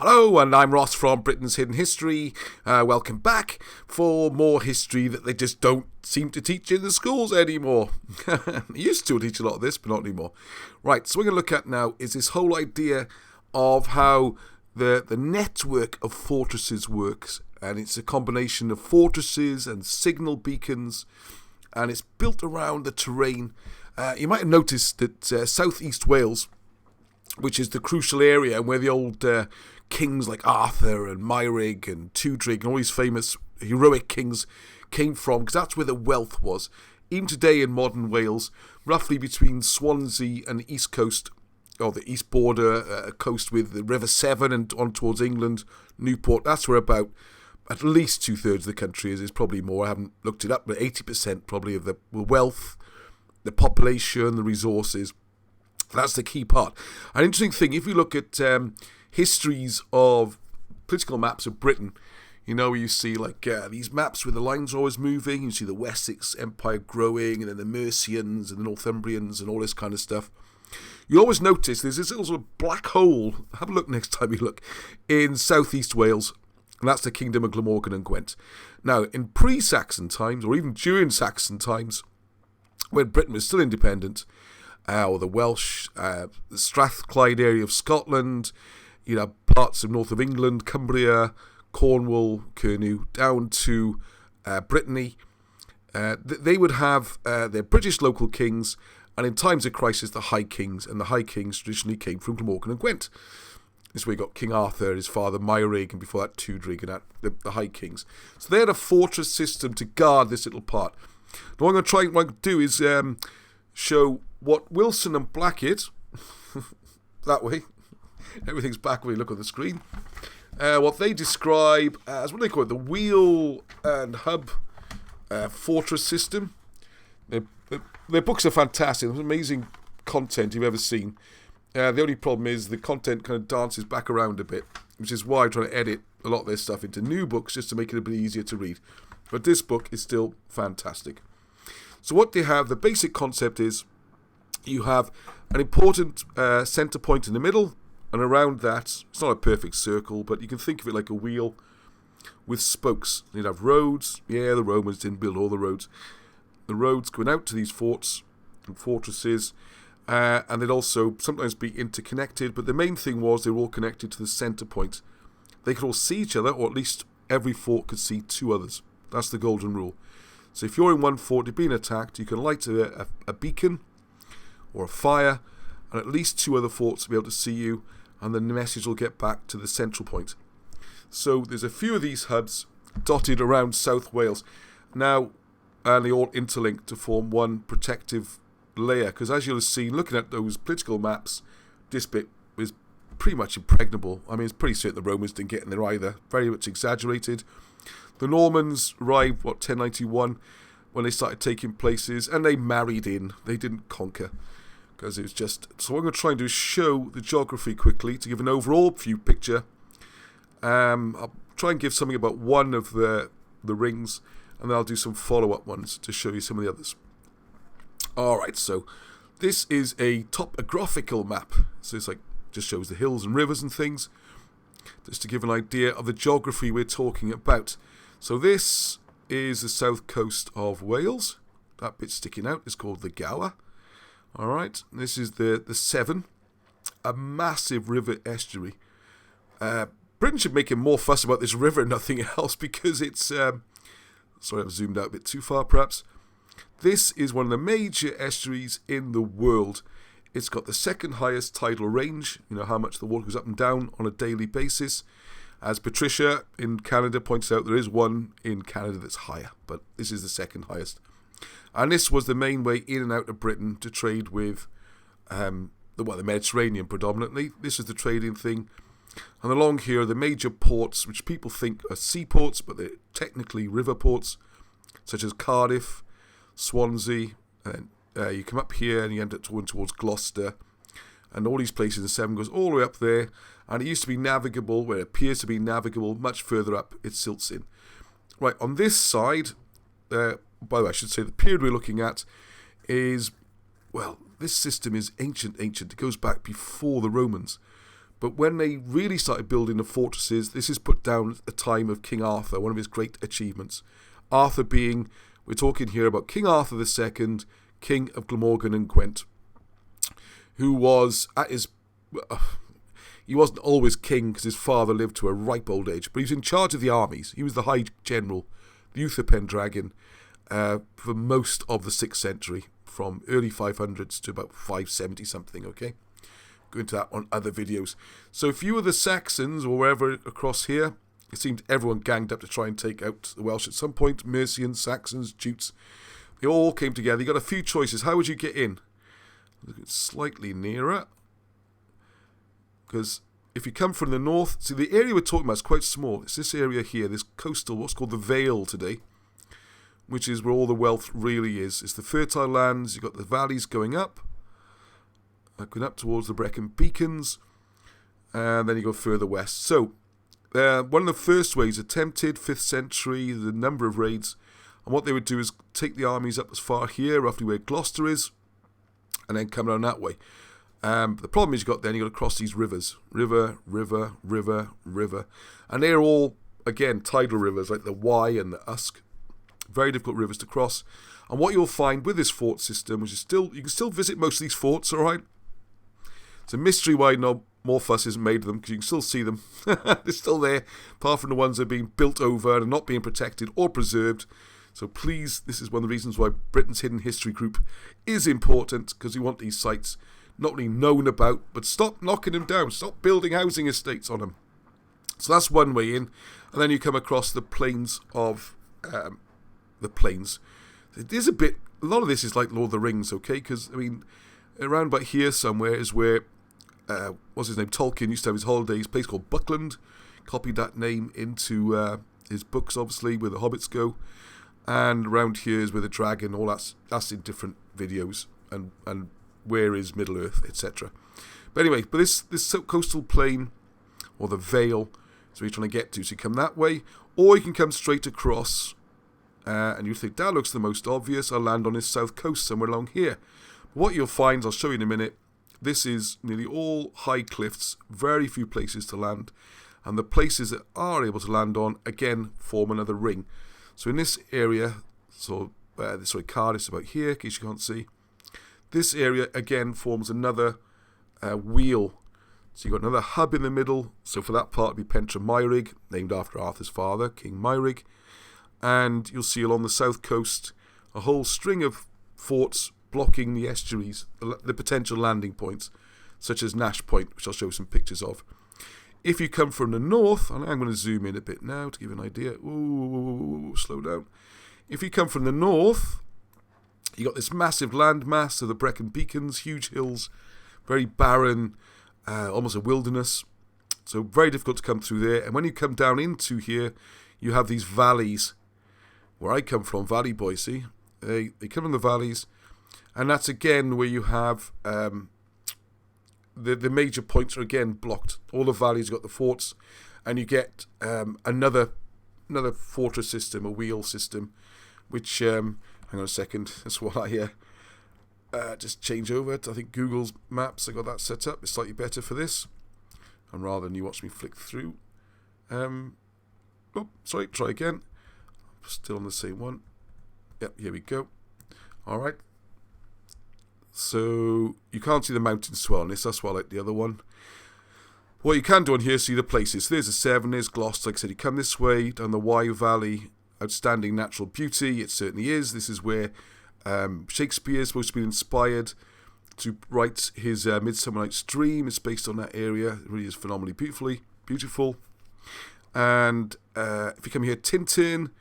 Hello, and I'm Ross from Britain's Hidden History. Welcome back for more history that they just don't seem to teach in the schools anymore. They used to teach a lot of this, but not anymore. Right, so what we're going to look at now is this whole idea of how the network of fortresses works. And it's a combination of fortresses and signal beacons, and it's built around the terrain. You might have noticed that southeast Wales, which is the crucial area where the old kings like Arthur and Myrig and Tudrig and all these famous heroic kings came from, because that's where the wealth was. Even today in modern Wales, roughly between Swansea and the east coast, or the east border coast with the River Severn and on towards England, Newport, that's where about at least 2/3 of the country is. It's probably more, I haven't looked it up, but 80% probably of the wealth, the population, the resources. That's the key part. An interesting thing, if you look at histories of political maps of Britain, you know, you see like these maps where the lines are always moving. You see the Wessex Empire growing, and then the Mercians and the Northumbrians and all this kind of stuff. You always notice there's this little sort of black hole, have a look next time you look, in southeast Wales, and that's the Kingdom of Glamorgan and Gwent. Now, in pre-Saxon times, or even during Saxon times, when Britain was still independent, or the Welsh, the Strathclyde area of Scotland, you know, parts of north of England, Cumbria, Cornwall, Cernu, down to Brittany. They would have their British local kings, and in times of crisis, the High Kings, and the High Kings traditionally came from Glamorgan and Gwent. This is where you got King Arthur, his father Myrig, and before that Tudrig, and the High Kings. So they had a fortress system to guard this little part. Now what I'm going to do is show what Wilson and Blackett, that way, everything's back when you look on the screen, what they describe as, what do they call it, the wheel and hub fortress system. Their books are fantastic. There's amazing content you've ever seen. The only problem is the content kind of dances back around a bit, which is why I try to edit a lot of their stuff into new books just to make it a bit easier to read. But this book is still fantastic. So what they have, the basic concept is you have an important center point in the middle, and around that, it's not a perfect circle, but you can think of it like a wheel with spokes. You'd have roads. Yeah, the Romans didn't build all the roads. The roads going out to these forts and fortresses, and they'd also sometimes be interconnected, but the main thing was they were all connected to the center point. They could all see each other, or at least every fort could see two others. That's the golden rule. So if you're in one fort, you're being attacked, you can light a beacon or a fire, and at least two other forts will be able to see you, and then the message will get back to the central point. So there's a few of these hubs dotted around South Wales. Now, and they all interlink to form one protective layer, because as you'll have seen, looking at those political maps, this bit is pretty much impregnable. I mean, it's pretty certain the Romans didn't get in there either. Very much exaggerated. The Normans arrived, 1091, when they started taking places, and they married in. They didn't conquer, because it was just... So what I'm going to try and do is show the geography quickly to give an overall view picture. I'll try and give something about one of the rings, and then I'll do some follow-up ones to show you some of the others. Alright, so this is a topographical map. So it's like, just shows the hills and rivers and things, just to give an idea of the geography we're talking about. So this is the south coast of Wales. That bit sticking out is called the Gower. Alright, this is the Severn, a massive river estuary. Britain should make more fuss about this river and nothing else, because it's... sorry, I've zoomed out a bit too far perhaps. This is one of the major estuaries in the world. It's got the second highest tidal range, you know, how much the water goes up and down on a daily basis. As Patricia in Canada points out, there is one in Canada that's higher, but this is the second highest. And this was the main way in and out of Britain to trade with the Mediterranean predominantly. This is the trading thing. And along here are the major ports, which people think are seaports, but they're technically river ports, such as Cardiff, Swansea, and you come up here and you end up going towards Gloucester, and all these places in the Severn goes all the way up there, and it used to be navigable, where it appears to be navigable, much further up it silts in. Right, on this side, by the way, I should say the period we're looking at is, well, this system is ancient. It goes back before the Romans, But when they really started building the fortresses, this is put down at the time of King Arthur, one of his great achievements. Arthur being, we're talking here about King Arthur II, King of Glamorgan and Gwent, who was at his... he wasn't always king because his father lived to a ripe old age, but he was in charge of the armies. He was the High General, the Youth of Pendragon, for most of the 6th century, from early 500s to about 570 something, okay? Go into that on other videos. So if you were the Saxons or wherever across here, it seemed everyone ganged up to try and take out the Welsh at some point. Mercians, Saxons, Jutes, they all came together. You got a few choices. How would you get in? Look, it's slightly nearer. Because if you come from the north, see the area we're talking about is quite small. It's this area here, this coastal, what's called the Vale today, which is where all the wealth really is. It's the fertile lands, you've got the valleys going up towards the Brecon Beacons, and then you go further west. So, one of the first ways attempted, 5th century, the number of raids, and what they would do is take the armies up as far here, roughly where Gloucester is, and then come around that way. The problem is you've got to cross these rivers. River, and they're all, again, tidal rivers, like the Wye and the Usk. Very difficult rivers to cross. And what you'll find with this fort system, which is still, you can still visit most of these forts, alright? It's a mystery why no more fuss isn't made of them, because you can still see them. They're still there, apart from the ones that are being built over and not being protected or preserved. So please, this is one of the reasons why Britain's Hidden History Group is important, because we want these sites not only known about, but stop knocking them down, stop building housing estates on them. So that's one way in, and then you come across the plains of the plains. It is a lot of this is like Lord of the Rings, okay? Because I mean, around about here somewhere is where what's his name? Tolkien used to have his holidays. A place called Buckland. Copied that name into his books, obviously, where the hobbits go. And around here is where the dragon. All that's in different videos. And where is Middle Earth, etc. But anyway, this coastal plain, or the Vale, is where you're trying to get to. So you come that way, or you can come straight across, and you think that looks the most obvious. I'll land on this south coast somewhere along here. But what you'll find, I'll show you in a minute, this is nearly all high cliffs, very few places to land, and the places that are able to land on, again, form another ring. So in this area, Cardiff's about here, in case you can't see. This area, again, forms another wheel. So you've got another hub in the middle. So for that part, it'd be Pentre Meirig, named after Arthur's father, King Meirig. And you'll see along the south coast a whole string of forts blocking the estuaries, the potential landing points, such as Nash Point, which I'll show some pictures of. If you come from the north, and I'm going to zoom in a bit now to give an idea. Ooh, slow down. If you come from the north, you got this massive landmass of the Brecon Beacons, huge hills, very barren, almost a wilderness. So very difficult to come through there. And when you come down into here, you have these valleys. Where I come from, Valley Boy, see? They come in the valleys. And that's again where you have the major points are again blocked. All the valleys got the forts, and you get another fortress system, a wheel system, which hang on a second. That's what I just change over to, I think, Google's Maps. I got that set up. It's slightly better for this, and rather than you watch me flick through. Sorry. Try again. Still on the same one. Yep. Here we go. All right. So you can't see the mountains swell on this. That's why I like the other one. What you can do on here is see the places. So there's a Severn, there's Gloucester. Like I said, you come this way down the Wye Valley. Outstanding natural beauty. It certainly is. This is where Shakespeare is supposed to be inspired to write his Midsummer Night's Dream. It's based on that area. It really is phenomenally beautiful. And if you come here, Tintern.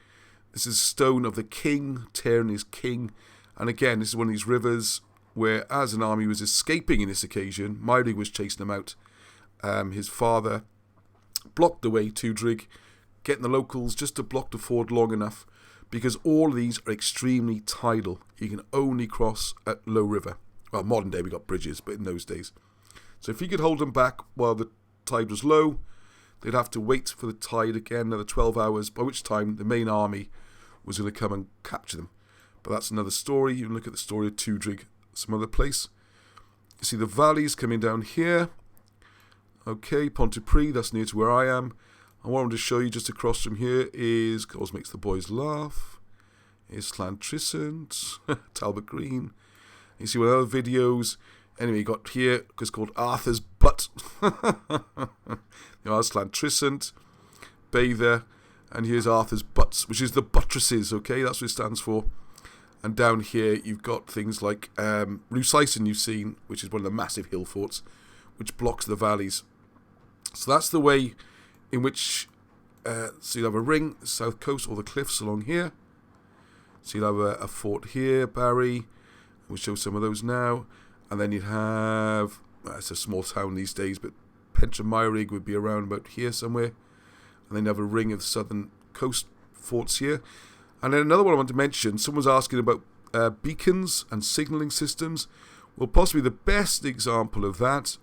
This is Stone of the King. Tern is king. And again, this is one of these rivers where, as an army was escaping in this occasion, Meirig was chasing them out. His father blocked the way, Tudrig, getting the locals just to block the ford long enough, because all of these are extremely tidal. You can only cross at low river. Well, modern day we got bridges, but in those days. So if you could hold them back while the tide was low, they'd have to wait for the tide again, another 12 hours, by which time the main army was going to come and capture them. But that's another story. You can look at the story of Tudrig, some other place. You see the valleys coming down here. Okay, Pontypridd, that's near to where I am. And what I want to show you just across from here is, always makes the boys laugh, is Llantrisant, Talbot Green. You see one of the other videos. Anyway, you got here, it's called Arthur's Butt. There's Llantrisant, Bather, and here's Arthur's Butts, which is the buttresses, okay? That's what it stands for. And down here, you've got things like Rusaisen you've seen, which is one of the massive hill forts, which blocks the valleys. So that's the way in which, so you'll have a ring, the south coast, or the cliffs along here. So you'll have a fort here, Barry. We'll show some of those now. And then you'd have, it's a small town these days, but Pentremeirig would be around about here somewhere. And then you have a ring of the southern coast forts here. And then another one I want to mention, someone's asking about beacons and signalling systems. Well, possibly the best example of that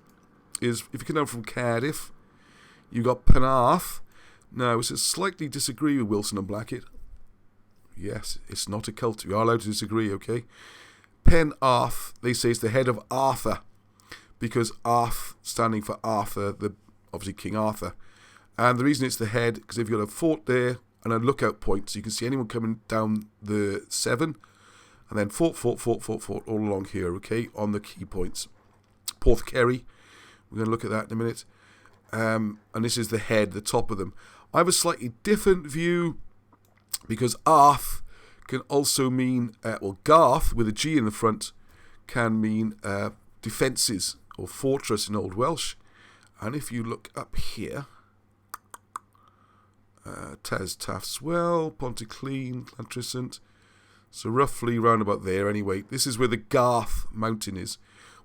is, if you come down from Cardiff, you've got Penarth. Now, it's a slightly disagree with Wilson and Blackett. Yes, it's not a cult. We are allowed to disagree, okay? Penarth, they say, is the head of Arthur, because Arth standing for Arthur, obviously King Arthur. And the reason it's the head, because if you've got a fort there and a lookout point, so you can see anyone coming down the Severn, and then fort, all along here, okay, on the key points. Porth Kerry, we're going to look at that in a minute. And this is the head, the top of them. I have a slightly different view, because Arth can also mean, Garth, with a G in the front, can mean defences, or fortress in Old Welsh. And if you look up here, Tas Taftswell, Pontyclean, Llantrisant, so roughly round about there anyway. This is where the Garth mountain is.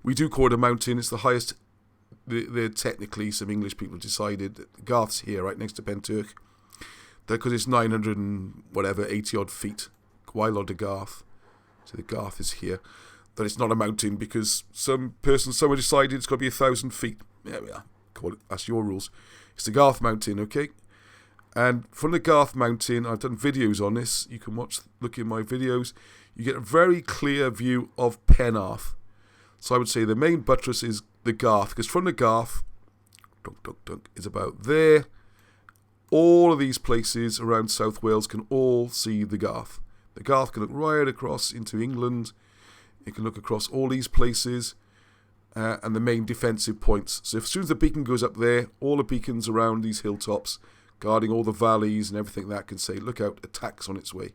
We do call it a mountain, it's the highest, they're technically, some English people decided, that Garth's here, right next to Penturk, because it's 900 and whatever, 80 odd feet, Gwaelod de Garth, so the Garth is here. That it's not a mountain because someone decided it's got to be 1,000 feet. There we are, call it, that's your rules. It's the Garth mountain, okay? And from the Garth mountain, I've done videos on this, you can look in my videos, you get a very clear view of Penarth. So I would say the main buttress is the Garth, because from the Garth, is about there. All of these places around South Wales can all see the Garth. The Garth can look right across into England. It can look across all these places and the main defensive points. So as soon as the beacon goes up there, all the beacons around these hilltops, guarding all the valleys and everything that can say, look out, attack's on its way.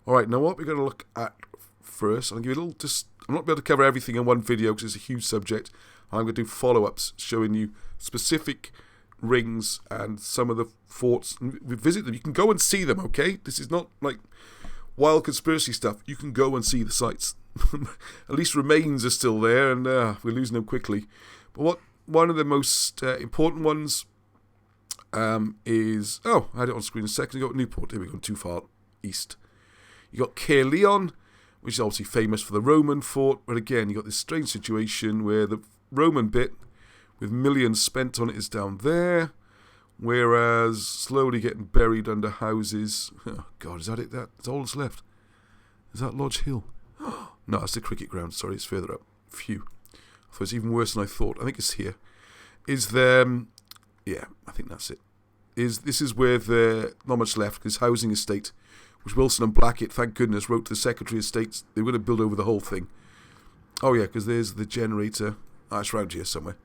All right, now what we're going to look at first, I'm not going to be able to cover everything in one video because it's a huge subject. I'm going to do follow-ups showing you specific rings and some of the forts. We visit them. You can go and see them, okay? This is not like wild conspiracy stuff. You can go and see the sites. At least remains are still there, and we're losing them quickly. But one of the most important ones is... Oh, I had it on screen a second ago. Newport. Here we go, too far east. You got Caerleon, which is obviously famous for the Roman fort. But again, you got this strange situation where the Roman bit, with millions spent on it, is down there, whereas slowly getting buried under houses. Oh, God, is that it? That's all that's left. Is that Lodge Hill? No, that's the cricket ground. Sorry, it's further up. Phew. I thought it's even worse than I thought. I think it's here. Yeah, I think that's it. This is where the not much left, because housing estate, which Wilson and Blackett, thank goodness, wrote to the Secretary of State. They were going to build over the whole thing. Oh yeah, because there's the generator. It's around here somewhere.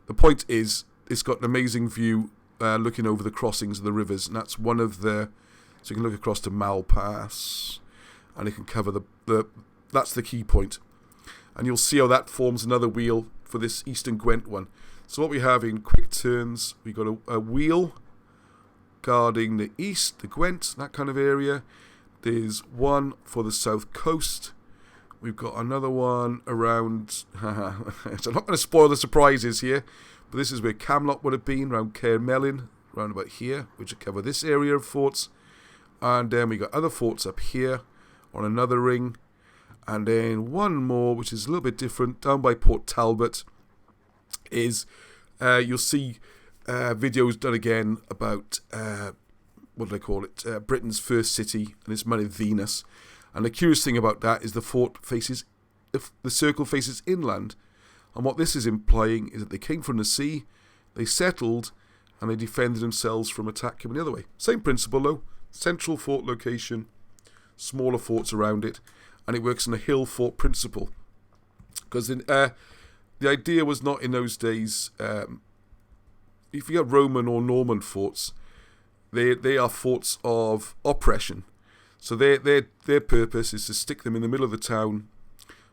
The point is, it's got an amazing view looking over the crossings of the rivers, and that's one of the... So you can look across to Mal Pass, and it can cover that's the key point. And you'll see how that forms another wheel for this Eastern Gwent one. So what we have in quick turns, we've got a wheel guarding the east, the Gwent, that kind of area. There's one for the south coast. We've got another one around... So I'm not going to spoil the surprises here, but this is where Camlot would have been, around Caermelin, around about here, which would cover this area of forts. And then we got other forts up here on another ring. And then one more, which is a little bit different, down by Port Talbot, is you'll see videos done again about, what do they call it, Britain's first city, and it's Mynydd Venus. And the curious thing about that is the fort faces, the circle faces inland. And what this is implying is that they came from the sea, They settled and they defended themselves from attack coming the other way. Same principle though. Central fort location, smaller forts around it, and it works on a hill fort principle. Because the idea was not in those days, if you got Roman or Norman forts, they are forts of oppression. So their purpose is to stick them in the middle of the town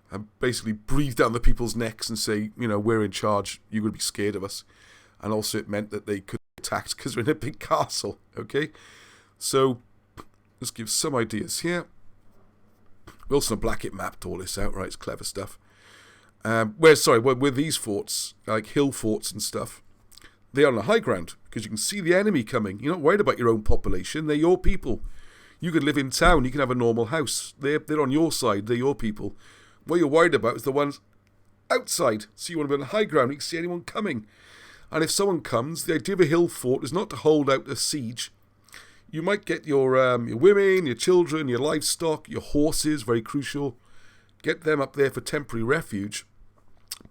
and basically breathe down the people's necks and say, you know, we're in charge, you're going to be scared of us. And also it meant that they could be attacked because they're in a big castle, okay? So let's give some ideas here. Wilson Blackett mapped all this out, right? It's clever stuff. Where these forts, like hill forts and stuff, they are on the high ground because you can see the enemy coming. You're not worried about your own population. They're your people. You could live in town. You can have a normal house. They're on your side. They're your people. What you're worried about is the ones outside. So you want to be on the high ground. You can see anyone coming. And if someone comes, the idea of a hill fort is not to hold out a siege. You might get your women, your children, your livestock, your horses, very crucial. Get them up there for temporary refuge.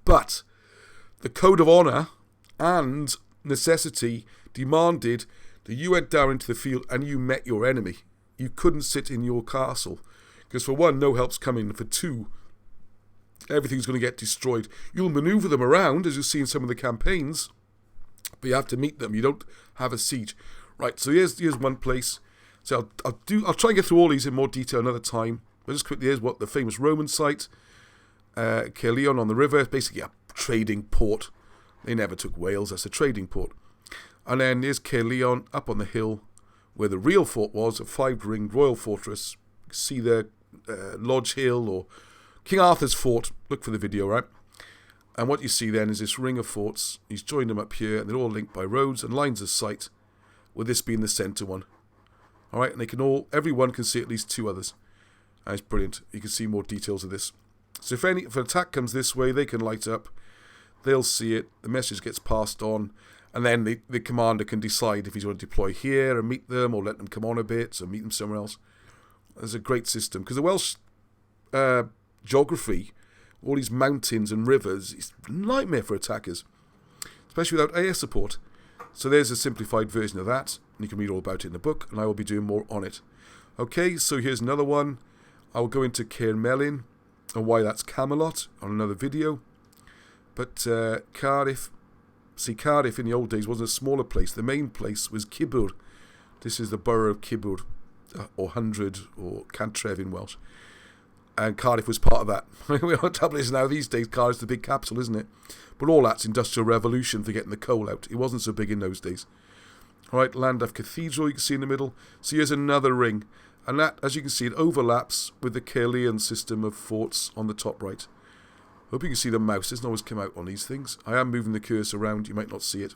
But the code of honour and necessity demanded that you went down into the field and you met your enemy. You couldn't sit in your castle. Because for one, no help's coming. For two, everything's going to get destroyed. You'll manoeuvre them around, as you see in some of the campaigns, but you have to meet them. You don't have a siege. Right, so here's one place. So I'll try and get through all these in more detail another time. But just quickly, here's what the famous Roman site, Caerleon on the river, basically a trading port. They never took Wales, that's a trading port. And then here's Caerleon up on the hill where the real fort was, a 5-ringed royal fortress. You can see there, Lodge Hill or King Arthur's fort. Look for the video, right? And what you see then is this ring of forts. He's joined them up here, and they're all linked by roads and lines of sight, with this being the centre one. All right, and they can everyone can see at least 2 others. And it's brilliant. You can see more details of this. So if an attack comes this way, they can light up. They'll see it. The message gets passed on. And then the commander can decide if he's going to deploy here and meet them or let them come on a bit, so meet them somewhere else. There's a great system. Because the Welsh geography, all these mountains and rivers, it's a nightmare for attackers. Especially without air support. So there's a simplified version of that. And you can read all about it in the book. And I will be doing more on it. Okay, so here's another one. I will go into Caermelin and why that's Camelot on another video. But Cardiff, Cardiff in the old days wasn't a smaller place. The main place was Cibwr. This is the borough of Cibwr, or 100, or Cantref in Welsh. And Cardiff was part of that. The trouble is now these days Cardiff's the big capital, isn't it? But all that's Industrial Revolution for getting the coal out. It wasn't so big in those days. All right, Llandaff Cathedral you can see in the middle. So here's another ring. And that, as you can see, it overlaps with the Caerleon system of forts on the top right. Hope you can see the mouse. It doesn't always come out on these things. I am moving the cursor around. You might not see it.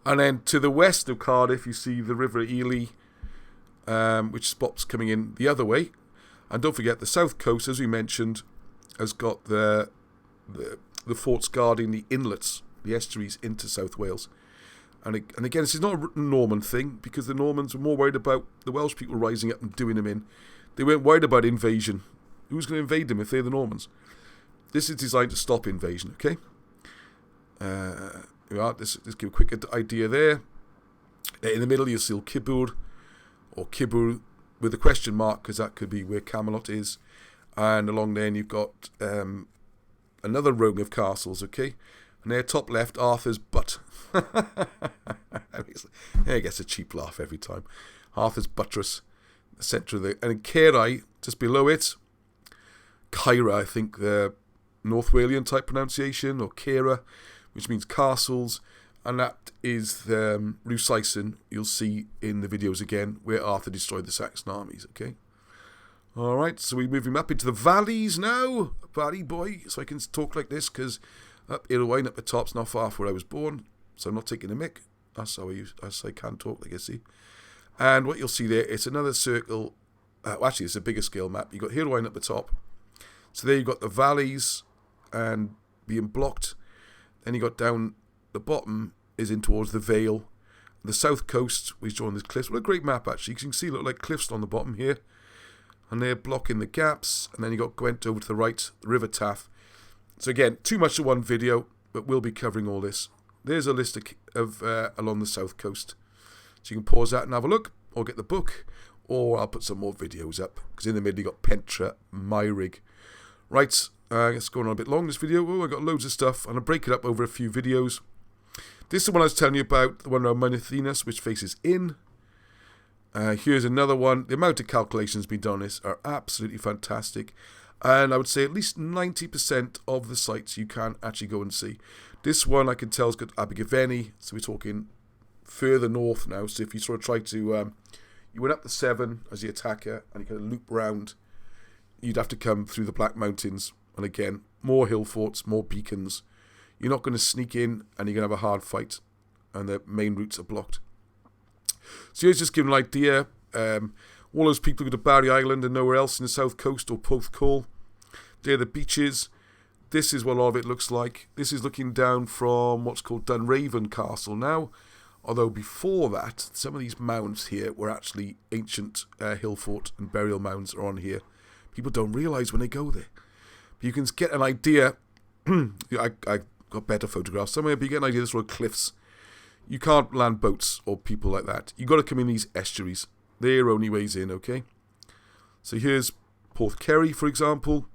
And then to the west of Cardiff, you see the River Ely, which spots coming in the other way. And don't forget, the south coast, as we mentioned, has got the forts guarding the inlets, the estuaries into South Wales. And again, this is not a Norman thing, because the Normans were more worried about the Welsh people rising up and doing them in. They weren't worried about invasion. Who's going to invade them if they're the Normans? This is designed to stop invasion, okay? Let's give a quick idea there. In the middle, you'll see Cibwr, or Cibwr, with a question mark, because that could be where Camelot is. And along there, you've got another row of castles, okay? And there, top left, Arthur's Butt. I guess a cheap laugh every time. Arthur's Buttress, the centre of the... And in Caerau, just below it, Caira, I think, the North Walian type pronunciation, or Caira, which means castles. And that is the Rhysicen, you'll see in the videos again, where Arthur destroyed the Saxon armies, okay? Alright, so we're moving up into the valleys now. Valley boy, so I can talk like this, because up Irwine, up the top's not far from where I was born, so I'm not taking a mick. That's how I can talk, like I see. And what you'll see there, it's another circle. Actually, it's a bigger scale map. You've got Irwine up the top. So there you've got the valleys and being blocked. Then you got down the bottom is in towards the Vale. The south coast, we've drawn this cliffs. What a great map, actually. You can see look like cliffs on the bottom here. And they're blocking the gaps. And then you got Gwent over to the right, the River Taff. So again, too much for one video, but we'll be covering all this. there's a list of along the south coast. So you can pause that and have a look, or get the book, or I'll put some more videos up, because in the middle you got Pentra, Myrig. Right, it's going on a bit long, this video. Oh, I got loads of stuff, and I'll break it up over a few videos. This is the one I was telling you about, the one around Monothenas, which faces in. Here's another one. The amount of calculations being done on this are absolutely fantastic. And I would say at least 90% of the sites you can actually go and see. This one I can tell has got Abergavenny, so we're talking further north now. So if you sort of try to, you went up the 7 as the attacker, and you kind of loop round, you'd have to come through the Black Mountains. And again, more hill forts, more beacons. You're not going to sneak in, and you're going to have a hard fight, and the main routes are blocked. So here's just giving an idea. All those people who go to Barry Island and nowhere else in the south coast, or Porth Kerry, they're the beaches. This is what a lot of it looks like. This is looking down from what's called Dunraven Castle now. Although before that, some of these mounds here were actually ancient hill fort and burial mounds are on here. People don't realise when they go there. But you can get an idea. I got better photographs somewhere, but you get an idea of the sort of cliffs. You can't land boats or people like that. You've got to come in these estuaries. They're only ways in, okay? So here's Porth Kerry, for example.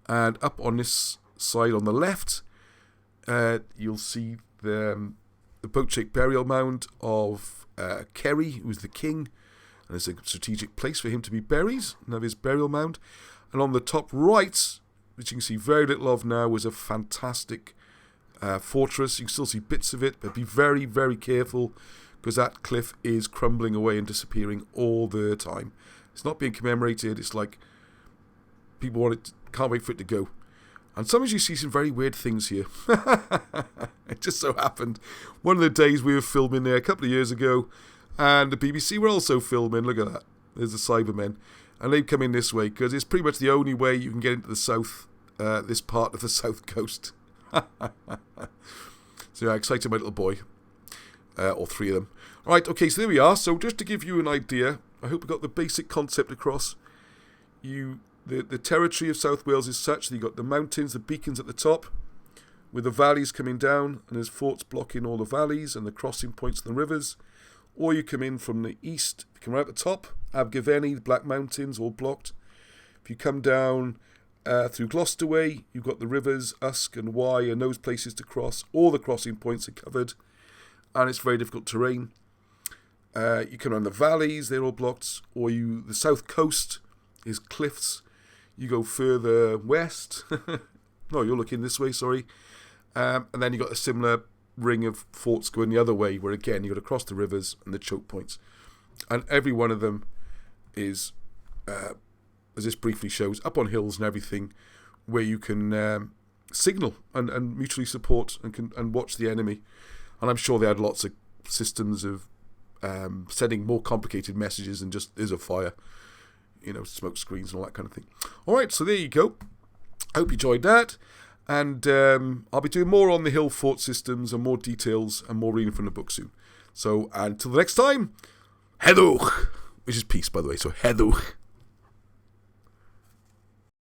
And up on this side on the left, you'll see the boat-shaped burial mound of Kerry, who was the king. And it's a strategic place for him to be buried, and have his burial mound. And on the top right, which you can see very little of now, was a fantastic fortress. You can still see bits of it, but be very, very careful, because that cliff is crumbling away and disappearing all the time. It's not being commemorated. It's like people can't wait for it to go. And sometimes you see some very weird things here. It just so happened one of the days we were filming there a couple of years ago, and the BBC were also filming. Look at that. There's the Cybermen. And they've come in this way, because it's pretty much the only way you can get into the south, this part of the south coast. So yeah, excited my little boy. Or 3 of them. Alright, okay, so there we are. So just to give you an idea, I hope we got the basic concept across. The territory of South Wales is such that you've got the mountains, the beacons at the top, with the valleys coming down, and there's forts blocking all the valleys and the crossing points of the rivers. Or you come in from the east, you come right at the top, Abergavenny, the Black Mountains, all blocked. If you come down through Gloucester way, you've got the rivers, Usk and Wye, and those places to cross. All the crossing points are covered, and it's very difficult terrain. You come around the valleys, they're all blocked. Or the south coast is cliffs. You go further west. No, you're looking this way, sorry. And then you've got a similar ring of forts going the other way, where again you've got to cross the rivers and the choke points. And every one of them is, as this briefly shows, up on hills and everything, where you can signal and mutually support and watch the enemy. And I'm sure they had lots of systems of sending more complicated messages than just, there's a fire, smoke screens and all that kind of thing. Alright, so there you go. I hope you enjoyed that. And I'll be doing more on the hill fort systems and more details and more reading from the book soon. So until the next time, Heddwch, which is peace, by the way. So Heddwch.